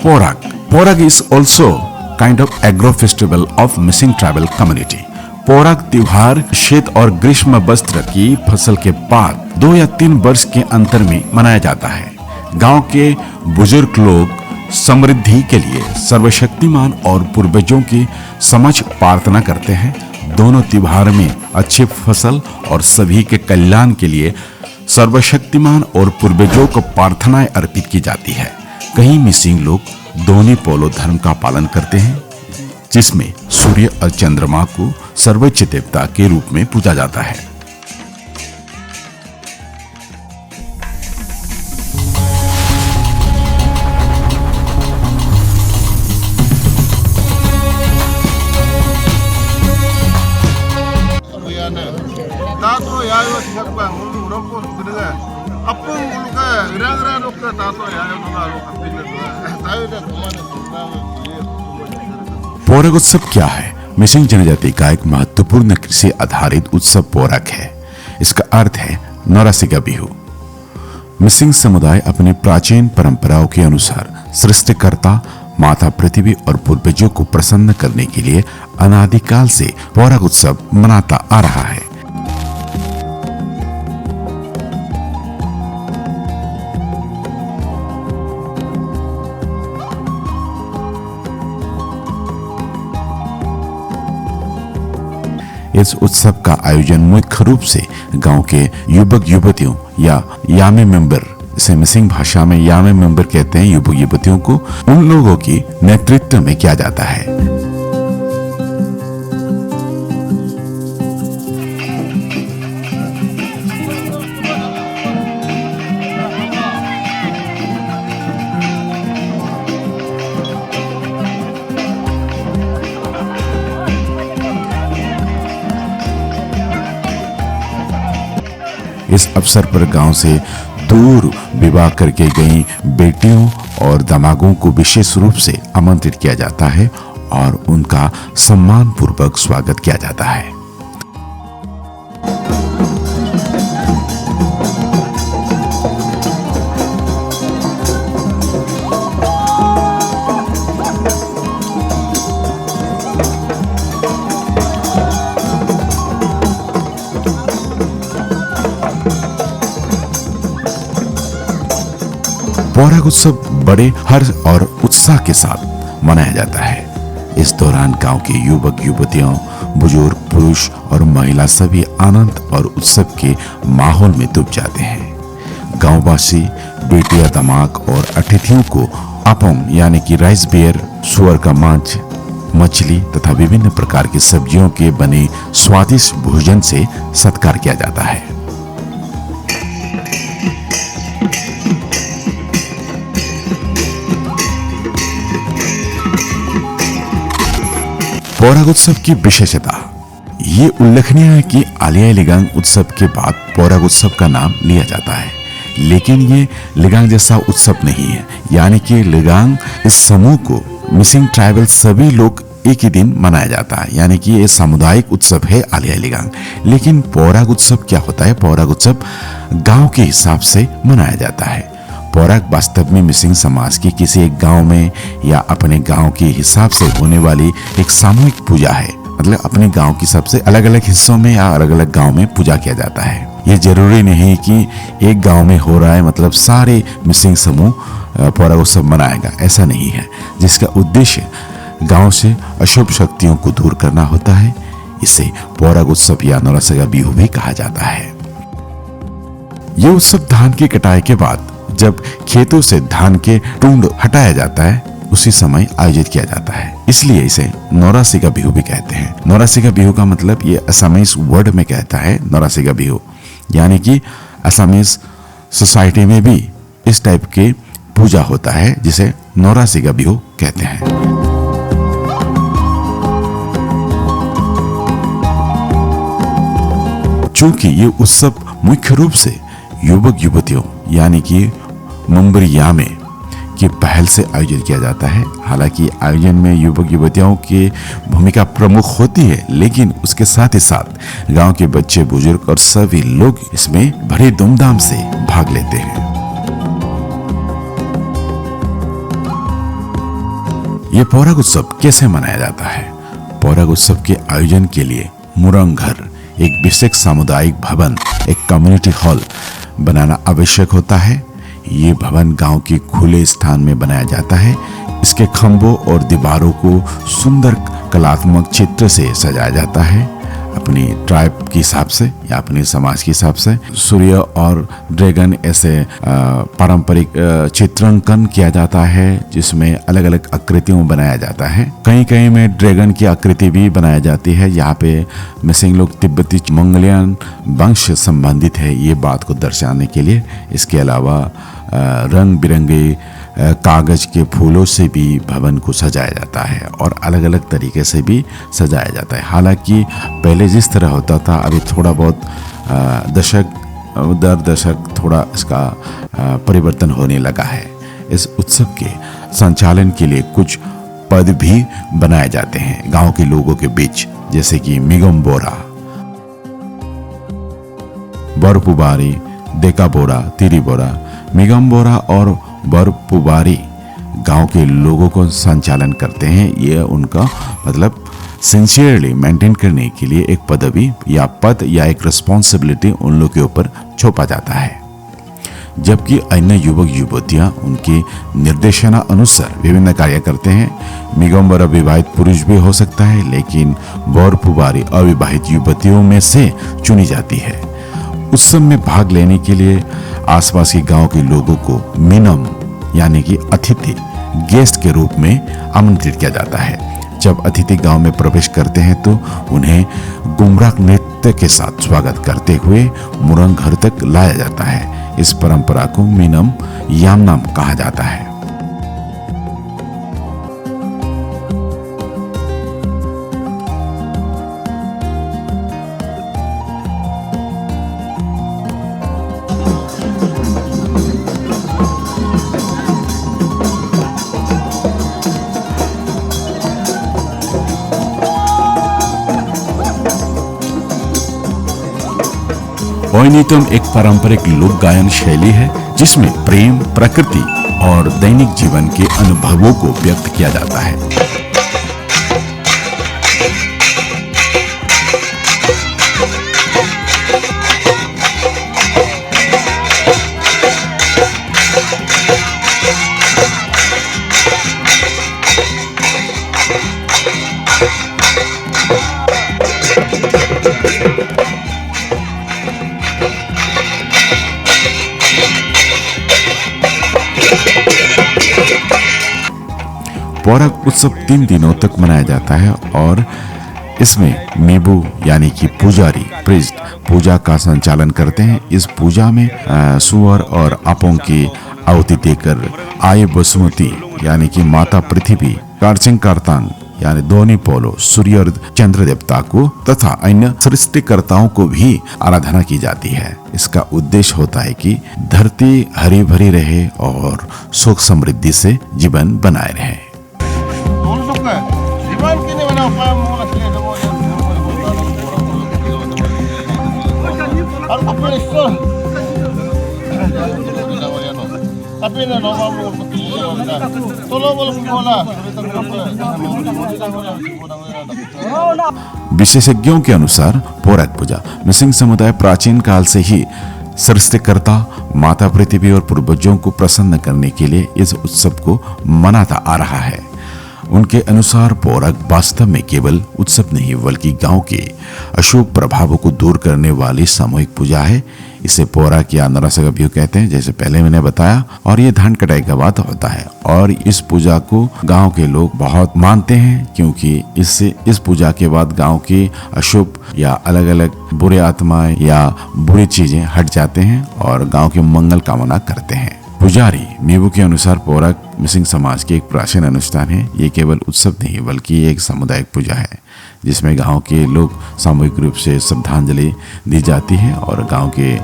Porag. Porag is also kind of agro festival of missing tribal community. पोराग त्योहार शीत और ग्रीष्म वस्त्र की फसल के बाद 2 या 3 वर्ष के अंतर में मनाया जाता है। गांव के बुजुर्ग लोग समृद्धि के लिए सर्वशक्तिमान और पूर्वजों की समक्ष प्रार्थना करते हैं। दोनों त्योहार में अच्छी फसल और सभी के कल्याण के लिए सर्वशक्तिमान और पूर्वजों को प्रार्थनाएं अर्पित की जाती है। कई मिसिंग लोग दोनी पोलो धर्म का पालन करते हैं, जिसमें सूर्य और चंद्रमा को सर्वोच्च देवता के रूप में पूजा जाता है। पोरग उत्सव क्या है? मिसिंग जनजाति का एक महत्वपूर्ण कृषि आधारित उत्सव पोरग है। इसका अर्थ है नौरासिगा बिहू। मिसिंग समुदाय अपने प्राचीन परंपराओं के अनुसार सृष्टिकर्ता माता पृथ्वी और पूर्वजों को प्रसन्न करने के लिए अनादिकाल से पोरग उत्सव मनाता आ रहा है। इस उत्सव का आयोजन मुख्य रूप से गांव के युवक युवतियों या यामे मेंबर, इसे मिसिंग भाषा में यामे मेंबर कहते हैं, युवक युवतियों को, उन लोगों की नेतृत्व में किया जाता है। इस अवसर पर गांव से दूर विवाह करके गई बेटियों और दामादों को विशेष रूप से आमंत्रित किया जाता है और उनका सम्मान पूर्वक स्वागत किया जाता है। पोरग उत्सव बड़े हर्ष और उत्साह के साथ मनाया जाता है। इस दौरान गांव के युवक युवतियों, बुजुर्ग, पुरुष और महिला सभी आनंद और उत्सव के माहौल में डूब जाते हैं। गांववासी बेटियां, दामाद और अतिथियों को अपोंग यानी कि राइस बियर, सुअर का मांस, मछली तथा विभिन्न प्रकार की सब्जियों के बने स्वादिष्ट भोजन से सत्कार किया जाता है। पोरग उत्सव की विशेषता ये उल्लेखनीय है कि आलियाई लिगांग उत्सव के बाद पोरग उत्सव का नाम लिया जाता है, लेकिन ये लिगांग जैसा उत्सव नहीं है। यानी कि लिगांग इस समूह को मिसिंग ट्राइबल सभी लोग एक ही दिन मनाया जाता है, यानी कि ये सामुदायिक उत्सव है आलियाई लिगांग। लेकिन पोरग उत्सव क्या होता है? पोरग उत्सव गांव के हिसाब से मनाया जाता है। पोरग वास्तव में मिसिंग समाज की किसी एक गांव में या अपने गांव के हिसाब से होने वाली एक सामूहिक पूजा है। मतलब अपने गांव की सबसे अलग अलग हिस्सों में या अलग अलग गांव में पूजा किया जाता है। ये जरूरी नहीं कि एक गांव में हो रहा है मतलब सारे मिसिंग समूह पोरग उत्सव मनाएगा, ऐसा नहीं है। जिसका उद्देश्य गांव से अशुभ शक्तियों को दूर करना होता है। इसे पोरग उत्सव या नौरासिगा बिहू भी कहा जाता है। ये उत्सव धान की कटाई के बाद जब खेतों से धान के टुंड हटाया जाता है उसी समय आयोजित किया जाता है, इसलिए इसे नौरासिगा बिहू भी कहते हैं। नौरासिगा बिहू का मतलब ये असमीज वर्ड में कहता है नौरासिगा बिहू, यानी कि असमीज सोसाइटी में भी इस टाइप के पूजा होता है जिसे नौरासिगा बिहू कहते हैं। चूंकि ये उत्सव मुख्य रूप से युवक युवतियों यानी कि मुंबरी यामे की पहल से आयोजित किया जाता है। हालांकि आयोजन में युवक युवतियों की भूमिका प्रमुख होती है, लेकिन उसके साथ ही साथ गांव के बच्चे, बुजुर्ग और सभी लोग इसमें बड़ी धूमधाम से भाग लेते हैं। ये पोरक उत्सव कैसे मनाया जाता है? पोरक उत्सव के आयोजन के लिए मुरंग घर, एक विशेष सामुदायिक भवन, एक कम्युनिटी हॉल बनाना आवश्यक होता है। ये भवन गांव के खुले स्थान में बनाया जाता है। इसके खंभों और दीवारों को सुंदर कलात्मक चित्र से सजाया जाता है, अपनी ट्राइब के हिसाब से या अपने समाज के हिसाब से। सूर्य और ड्रैगन ऐसे पारंपरिक चित्रांकन किया जाता है, जिसमें अलग अलग आकृतियों में बनाया जाता है। कहीं कहीं में ड्रैगन की आकृति भी बनाई जाती है। यहाँ पे मिसिंग लोग तिब्बती मंगोलियन वंश संबंधित है, ये बात को दर्शाने के लिए। इसके अलावा रंग बिरंगे कागज के फूलों से भी भवन को सजाया जाता है और अलग अलग तरीके से भी सजाया जाता है। हालांकि पहले जिस तरह होता था, अभी थोड़ा बहुत दशक दर दशक थोड़ा इसका परिवर्तन होने लगा है। इस उत्सव के संचालन के लिए कुछ पद भी बनाए जाते हैं गांव के लोगों के बीच, जैसे कि मिगम्बोरा, बरपुबारी, देकाबोरा, तिरीबोरा। मिगम्बोरा और बरपुबारी गांव के लोगों को संचालन करते हैं। ये उनका मतलब सिंसियरली मेंटेन करने के लिए एक पदवी या पद या एक रिस्पॉन्सिबिलिटी उन लोगों के ऊपर छोपा जाता है। जबकि अन्य युवक युवतियां उनके निर्देशना अनुसार विभिन्न कार्य करते हैं। मिगम्बोरा विवाहित पुरुष भी हो सकता है, लेकिन बरपुबारी अविवाहित युवतियों में से चुनी जाती है। उत्सव में भाग लेने के लिए आसपास के गांव के लोगों को मिनम यानी कि अतिथि, गेस्ट के रूप में आमंत्रित किया जाता है। जब अतिथि गांव में प्रवेश करते हैं तो उन्हें गुमराह नृत्य के साथ स्वागत करते हुए मुरंग घर तक लाया जाता है। इस परंपरा को मिनम यामनाम कहा जाता है। ओयनितम एक पारंपरिक लोक गायन शैली है जिसमें प्रेम, प्रकृति और दैनिक जीवन के अनुभवों को व्यक्त किया जाता है। पोरक उत्सव 3 दिनों तक मनाया जाता है और इसमें मेबू यानी कि पुजारी प्रीस्ट पूजा का संचालन करते हैं। इस पूजा में सुअर और आपों की आहुति देकर आय बसुमती यानी कि माता पृथ्वी, कार्चिंग कार्तांग यानी दोनी पोलो, सूर्य और चंद्र देवता को तथा अन्य सृष्टिकर्ताओं को भी आराधना की जाती है। इसका उद्देश्य होता है कि धरती हरी भरी रहे और सुख समृद्धि से जीवन बनाए रहे। विशेषज्ञों के अनुसार पोरक पूजा मिसिंग समुदाय प्राचीन काल से ही सृष्टिकर्ता माता पृथ्वी और पूर्वजों को प्रसन्न करने के लिए इस उत्सव को मनाता आ रहा है। उनके अनुसार पोरक वास्तव में केवल उत्सव नहीं बल्कि गांव के अशुभ प्रभावों को दूर करने वाली सामूहिक पूजा है। इसे पोरक या नरसगा बिहू कहते हैं, जैसे पहले मैंने बताया, और ये धान कटाई का बाद होता है और इस पूजा को गांव के लोग बहुत मानते हैं क्योंकि इससे इस पूजा के बाद गांव की अशुभ या अलग अलग बुरे आत्माएं या बुरी चीजें हट जाते हैं और गांव की मंगल कामना करते हैं। पुजारी मेबू के अनुसार पोरक मिसिंग समाज की एक प्राचीन अनुष्ठान है। ये केवल उत्सव नहीं बल्कि एक सामुदायिक पूजा है जिसमें गांव के लोग सामूहिक रूप से श्रद्धांजलि दी जाती है और गांव के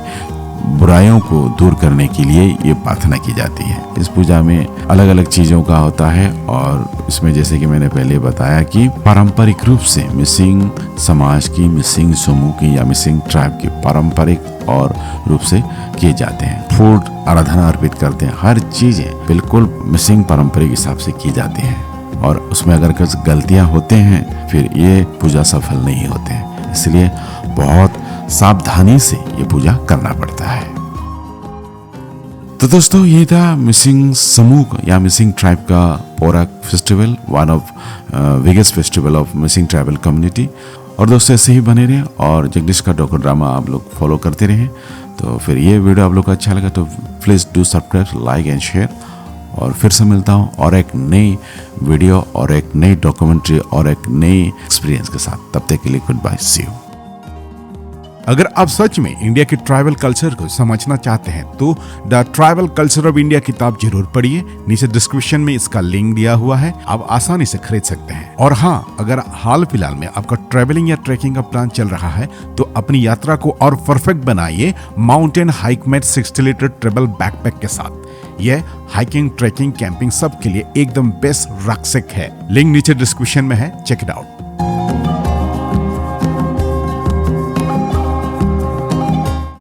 बुराइयों को दूर करने के लिए ये प्रार्थना की जाती है। इस पूजा में अलग अलग चीजों का होता है और इसमें जैसे कि मैंने पहले बताया कि पारंपरिक रूप से मिसिंग समाज की, मिसिंग समूह की या मिसिंग ट्राइब की पारंपरिक और रूप से किए जाते हैं। फूड आराधना अर्पित करते हैं, हर चीजें बिल्कुल मिसिंग पारंपरिक हिसाब से की जाती है और उसमें अगर कुछ गलतियां होते हैं फिर ये पूजा सफल नहीं होते हैं। इसलिए बहुत सावधानी से ये पूजा करना पड़ता है। तो दोस्तों ये था मिसिंग समूह या मिसिंग ट्राइब का Porag festival, one of biggest festival of Mising tribal community. और दोस्तों ऐसे ही बने रहें और जगदीश का डॉक्टर ड्रामा आप लोग फॉलो करते रहें। तो फिर ये वीडियो आप लोग को अच्छा लगा तो please do subscribe, like and share. और फिर से मिलता हूँ और एक नई वीडियो और एक नई डॉक्यूमेंट्री और एक नई एक्सपीरियंस के साथ। तब तक के लिए गुड बाय, सी यू। अगर आप सच में इंडिया के ट्राइबल कल्चर को समझना चाहते हैं तो the tribal culture of India किताब जरूर पढ़िए। नीचे डिस्क्रिप्शन में इसका लिंक दिया हुआ है, आप आसानी से खरीद सकते हैं। और हाँ, अगर हाल फिलहाल में आपका ट्रैवलिंग या ट्रैकिंग का प्लान चल रहा है तो अपनी यात्रा को और परफेक्ट बनाइए माउंटेन हाइकमेट 60 लीटर ट्रेवल बैकपैक के साथ। यह हाइकिंग, ट्रैकिंग, कैंपिंग सब के लिए एकदम बेस्ट रक्षक है। लिंक नीचे डिस्क्रिप्शन में है, चेक इट आउट।